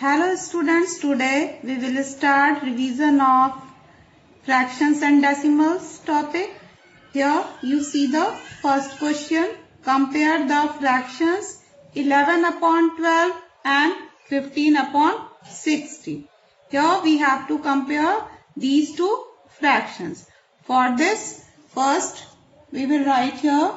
Hello students, today we will start revision of fractions and decimals topic. Here you see the first question. Compare the fractions 11 upon 12 and 15 upon 60. Here we have to compare these two fractions. For this, first we will write here,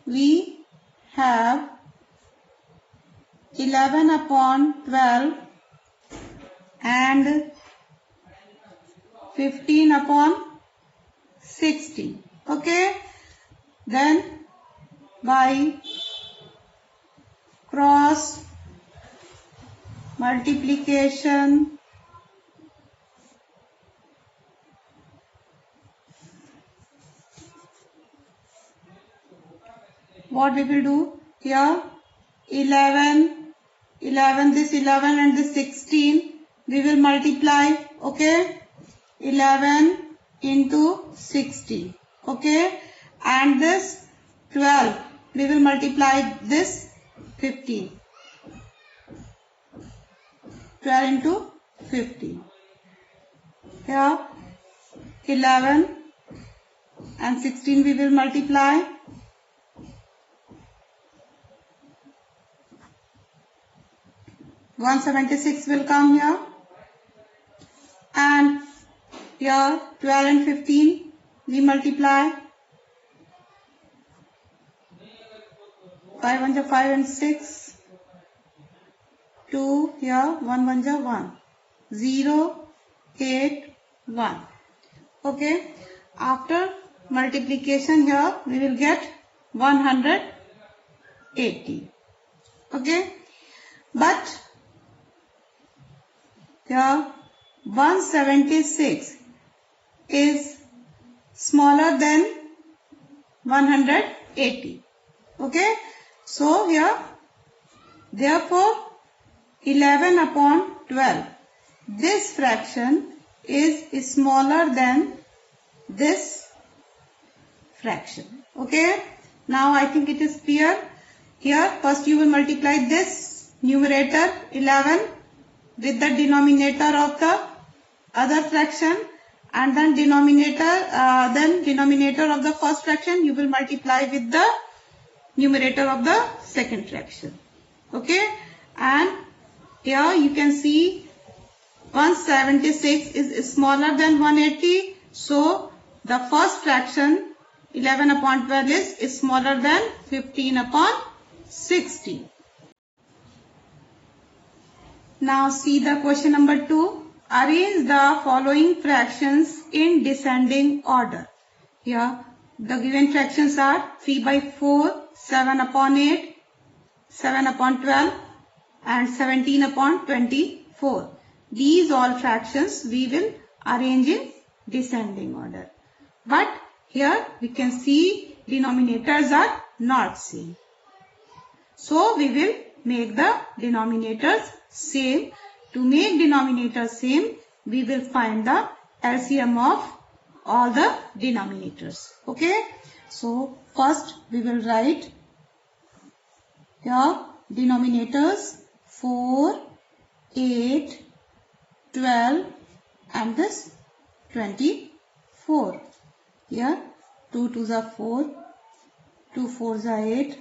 we have 11 upon 12 and 15 upon 60. Okay. Then by cross multiplication what we will do here, 11 this 11 and this 16 we will multiply. Okay, 11 into 60. Okay, and this 12 we will multiply this 15. 12 into 50. Here 11 and 16 we will multiply. $176 will come here, and here 12 and 15 we multiply. 5 1 5 and 6, 2 here, 1 1 1, 0 8 1. Okay, after multiplication here we will get 180. Okay, but here 176 is smaller than 180. Okay, so here therefore 11 upon 12, this fraction is smaller than this fraction. Okay, now I think it is clear. Here first you will multiply this numerator 11 with the denominator of the other fraction, and then denominator of the first fraction you will multiply with the numerator of the second fraction. Okay, and here you can see 176 is smaller than 180, so the first fraction 11 upon 12 is smaller than 15 upon 60. Now see the question number 2. Arrange the following fractions in descending order. Here the given fractions are 3 by 4, 7 upon 8, 7 upon 12 and 17 upon 24. These all fractions we will arrange in descending order. But here we can see denominators are not same. So we will make the denominators same. To make denominators same, we will find the LCM of all the denominators. Okay, so first we will write here denominators 4, 8, 12 and this 24. Here 2 2s are 4, 2 4s are 8,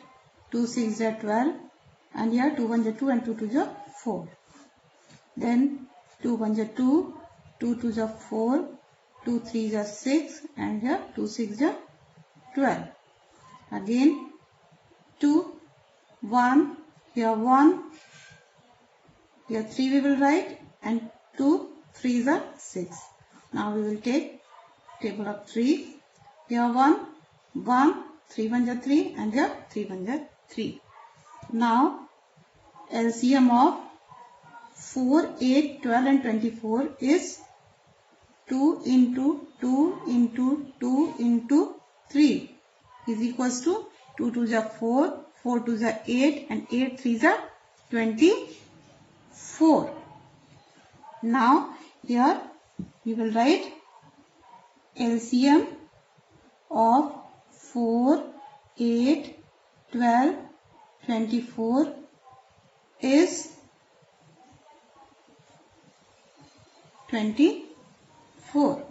2 6s are 12, and here 2 1s are 2 and 2 2s are 4. Then 2 1s are 2, 2 2s are 4, 2 3s are 6, and here 2 6s are 12. Again 2 1, here 1, here 3 we will write, and 2 3s are 6. Now we will take table of 3. Here 1 1, 3 1s are 3, and here 3 1s are 3. Now LCM of 4, 8, 12 and 24 is 2 into 2 into 2 into 3 is equals to 2 2s are 4, 4 2s are 8 and 8 3s are 24. Now here we will write LCM of 4, 8, 12, 24 is 24.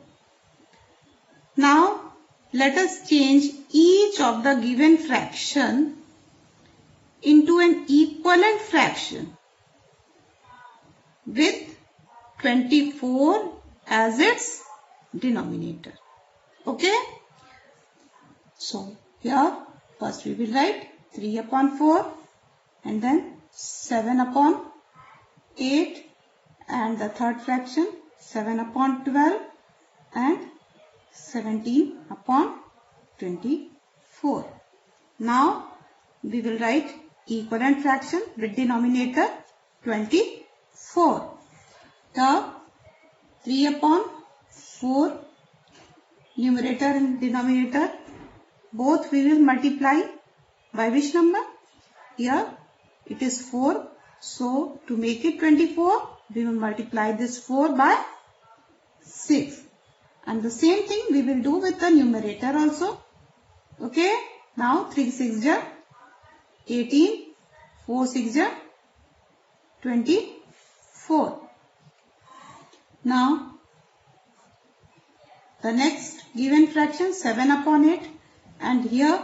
Now let us change each of the given fraction into an equivalent fraction with 24 as its denominator. Okay. So here first we will write 3 upon 4 and then 7 upon 8 and the third fraction 7 upon 12 and 17 upon 24. Now we will write equivalent fraction with denominator 24. The 3 upon 4 numerator and denominator both we will multiply by which number? Here it is 4. So to make it 24 we will multiply this 4 by 6. And the same thing we will do with the numerator also. Okay. Now 3 6 ja 18, 4 6 ja 24. Now the next given fraction 7 upon 8 and here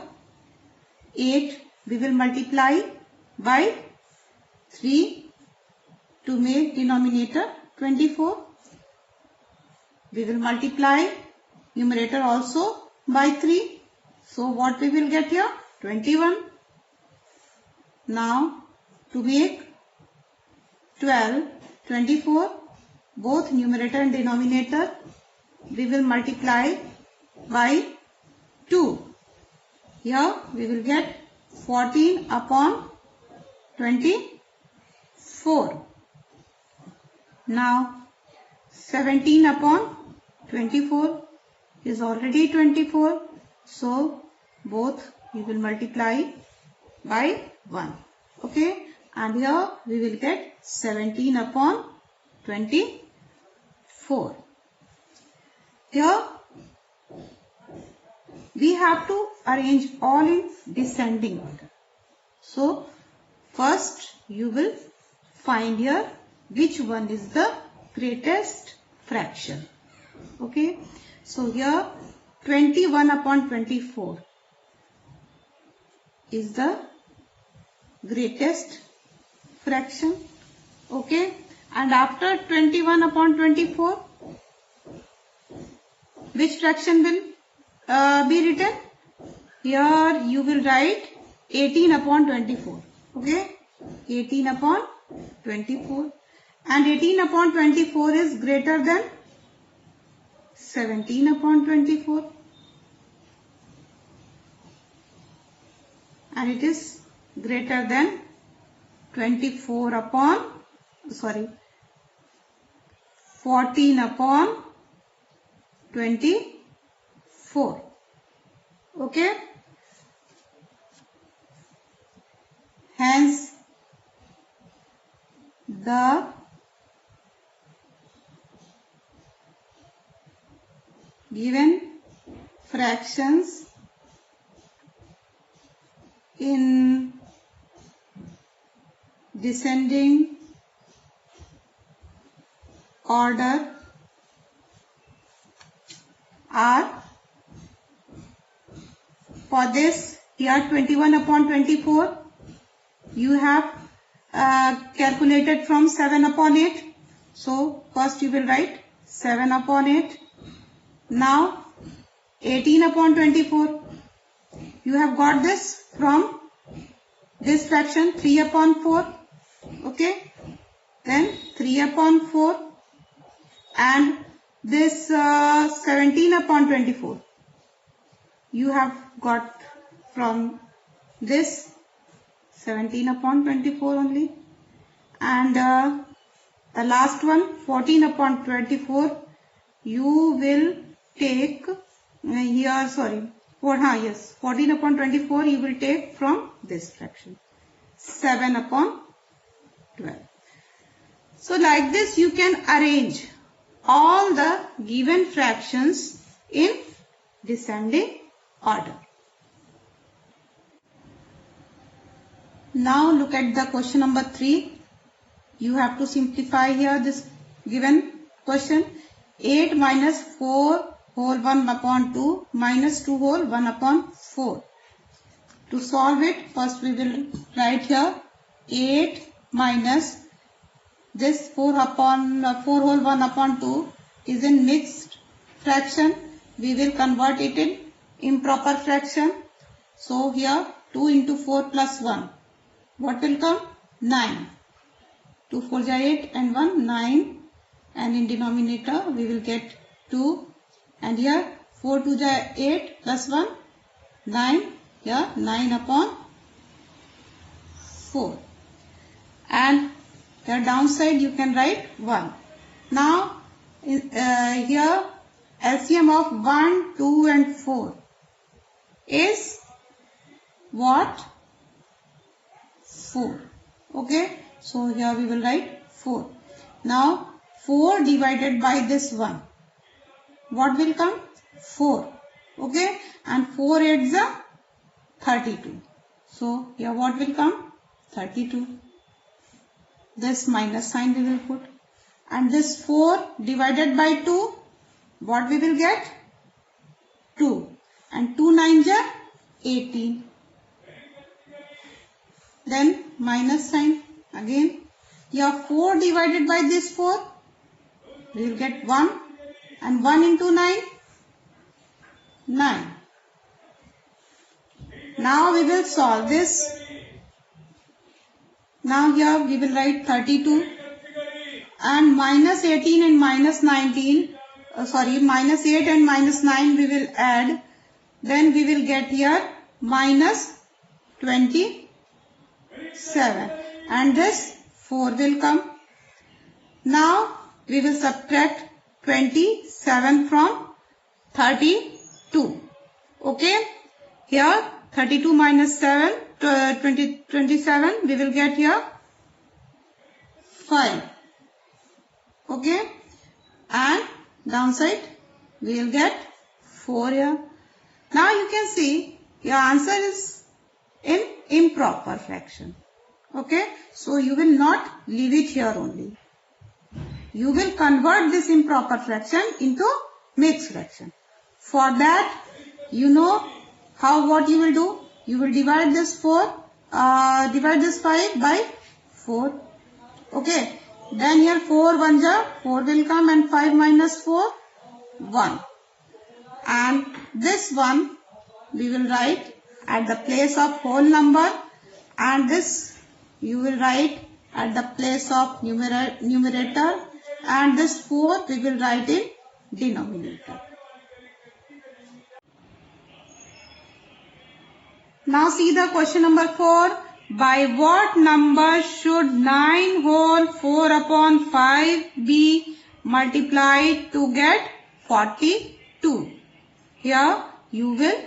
8 we will multiply by 3 to make denominator 24. We will multiply numerator also by 3. So what we will get here? 21. Now to make 12, 24, both numerator and denominator we will multiply by 2. Here we will get 14 upon 24. Now 17 upon 24 is already 24. So both we will multiply by 1. Okay. And here we will get 17 upon 24. Here we have to arrange all in descending order. So first you will find here which one is the greatest fraction. Okay. So here 21 upon 24 is the greatest fraction. Okay. And after 21 upon 24, which fraction will be written? Here you will write 18 upon 24. Okay. 18 upon 24. And 18 upon 24 is greater than 17 upon 24. And it is greater than 14 upon 24. Okay. Hence the given fractions in descending order are, for this here 21 upon 24 you have calculated from 7 upon 8. So first you will write 7 upon 8. Now 18 upon 24 you have got this from this fraction 3 upon 4. Okay. Then 3 upon 4 and this 17 upon 24 you have got from this 17 upon 24 only. And the last one 14 upon 24 you will take here 14 upon 24 you will take from this fraction 7 upon 12. So like this you can arrange all the given fractions in descending order. Now look at the question number 3. You have to simplify here this given question. 8 minus 4 whole 1 upon 2 minus 2 whole 1 upon 4. To solve it, first we will write here 8 minus this 4 whole 1 upon 2 is in mixed fraction. We will convert it in improper fraction. So here 2 into 4 plus 1. What will come? 9. 2 4 is 8 and 1 9. And in denominator we will get 2. And here 4 2 is 8 plus 1 9. Here 9 upon 4. And here downside you can write 1. Now here LCM of 1, 2 and 4 is what? 4. Okay. So here we will write 4. Now 4 divided by this 1. What will come? 4. Okay. And 4 8s are 32. So here what will come? 32. This minus sign we will put. And this 4 divided by 2. What we will get? 2. And 2 9s are 18. Then minus sign again. Here 4 divided by this 4. We will get 1. And 1 into 9. 9. Now we will solve this. Now here we will write 32. And minus 18 and minus 19. Minus 8 and minus 9 we will add. Then we will get here minus 27. And this 4 will come. Now we will subtract 27 from 32. Okay. Here 32 minus 7, 27 we will get here 5. Okay. And downside we will get 4 here. Now you can see your answer is in improper fraction. Okay. So you will not leave it here only. You will convert this improper fraction into mixed fraction. For that, you know what you will do. You will divide this 5 by 4. Okay. Then here 4 1s are 4 will come and 5 minus 4 1. And this one we will write at the place of whole number, and this you will write at the place of numerator, and this 4 we will write in denominator. Now see the question number 4. By what number should 9 whole 4 upon 5 be multiplied to get 42? Here you will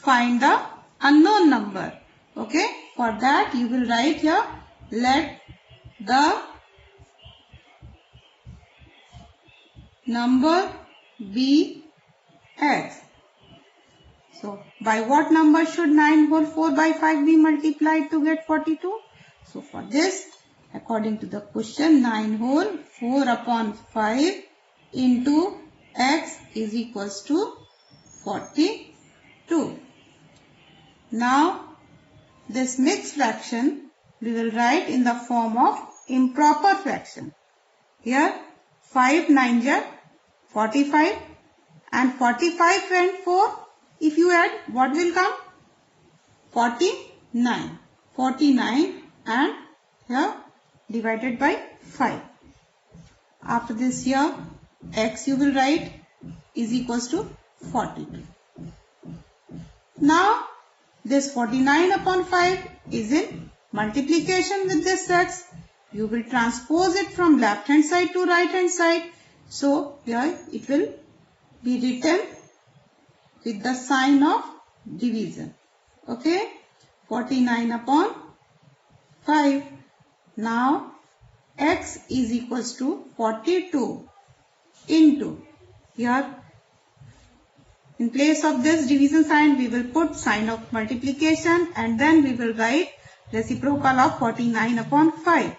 find the unknown number. Okay. For that you will write here, let the number be x. So, by what number should 9 whole 4 by 5 be multiplied to get 42? So, for this, according to the question, 9 whole 4 upon 5 into x is equals to 42. Now, this mixed fraction we will write in the form of improper fraction. Here, 5 9s are 45 and 45 and 4. If you add, what will come? 49. 49 and here divided by 5. After this here, x you will write is equals to 42. Now, this 49 upon 5 is in multiplication with this x. You will transpose it from left hand side to right hand side. So, here it will be written with the sign of division. Okay. 49 upon 5. Now, x is equals to 42 into, here in place of this division sign we will put sign of multiplication, and then we will write reciprocal of 49 upon 5.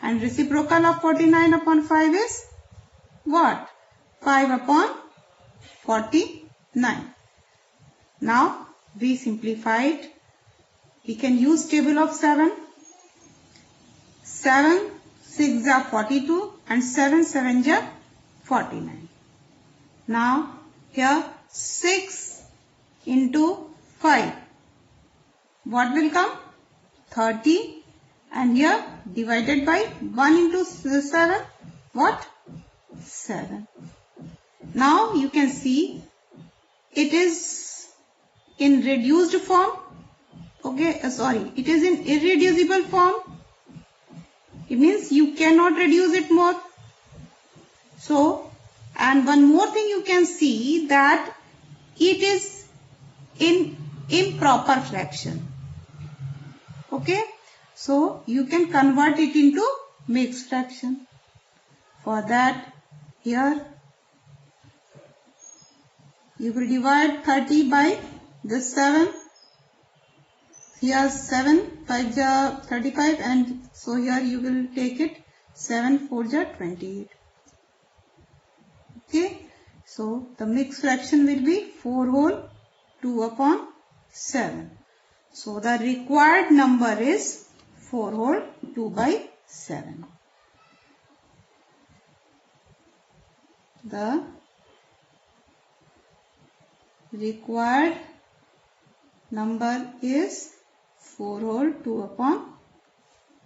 And reciprocal of 49 upon 5 is what? 5 upon 49. Now we simplify it. We can use table of 7. 7 6 are 42 and 7 7 are 49. Now here 6 into 5. What will come? 30, and here divided by 1 into 7. What? 7. Now you can see it is in reduced form. Okay, sorry, it is in irreducible form. It means you cannot reduce it more. So, and one more thing you can see that it is in improper fraction. Okay, so you can convert it into mixed fraction. For that, here you will divide 30 by this 7. Here 7 5 are 35, and so here you will take it 7 4 are 28. Okay, so the mixed fraction will be 4 whole 2 upon 7. So the required number is 4 whole 2 by 7. The required number is 4 whole 2 upon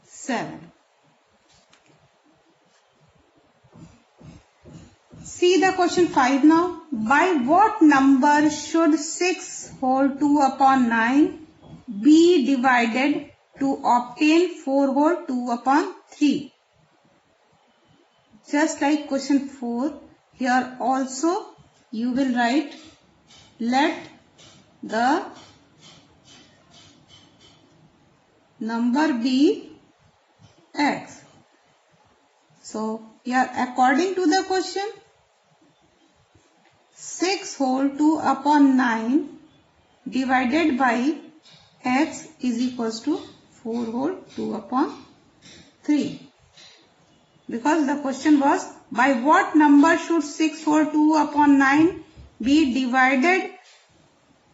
7. See the question 5 now. By what number should 6 whole 2 upon 9 be divided to obtain 4 whole 2 upon 3? Just like question 4, here also you will write, let the number be x. So here according to the question, 6 whole 2 upon 9 divided by x is equals to 4 whole 2 upon 3. Because the question was, by what number should 6 whole 2 upon 9 be divided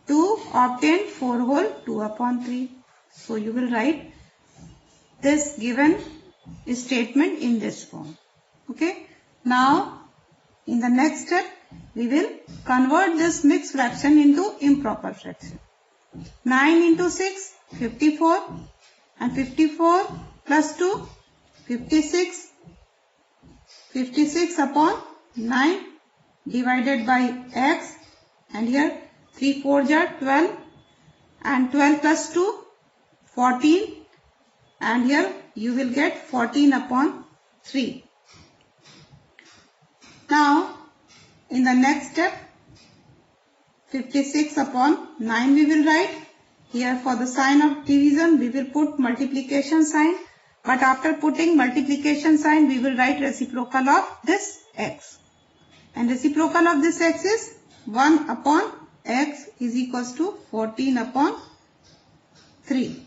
to obtain 4 whole 2 upon 3. So you will write this given statement in this form. Okay. Now in the next step we will convert this mixed fraction into improper fraction. 9 into 6 54, and 54 plus 2 56. 56 upon 9 divided by x, and here 3 4 are 12, and 12 plus 2 14, and here you will get 14 upon 3. Now in the next step 56 upon 9 we will write. Here for the sign of division we will put multiplication sign, but after putting multiplication sign we will write reciprocal of this x, and reciprocal of this x is 1 upon x is equals to 14 upon 3.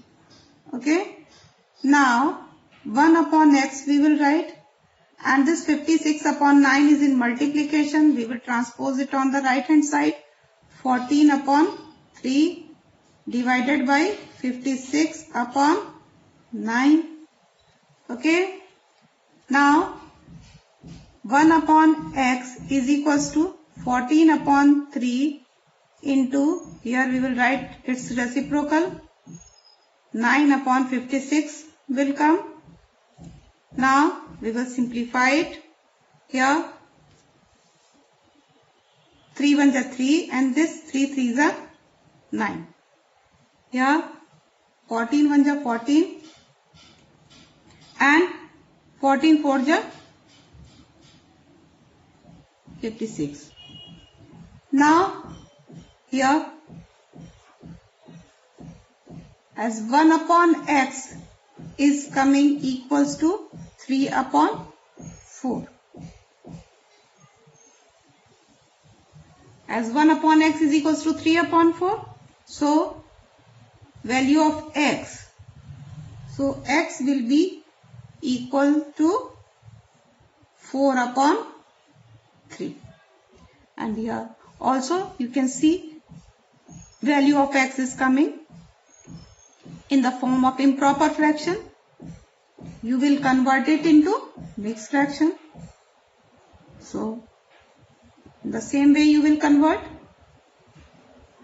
Okay. Now 1 upon x we will write, and this 56 upon 9 is in multiplication. We will transpose it on the right hand side. 14 upon 3 divided by 56 upon 9. Okay. Now 1 upon x is equals to 14 upon 3 into, here we will write its reciprocal, 9 upon 56 will come. Now we will simplify it. Here 3 1s are 3, and this 3 3s are 9. Here 14 1s are 14, and 14 4s are 56. Now here as 1 upon x is coming equals to 3 upon 4. As 1 upon x is equals to 3 upon 4. So value of x. So x will be equal to 4 upon 3. And here also you can see value of x is coming in the form of improper fraction. You will convert it into mixed fraction. So in the same way you will convert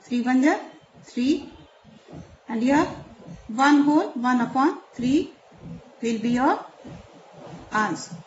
3 1 are 3, and here 1 whole 1 upon 3 will be your answer.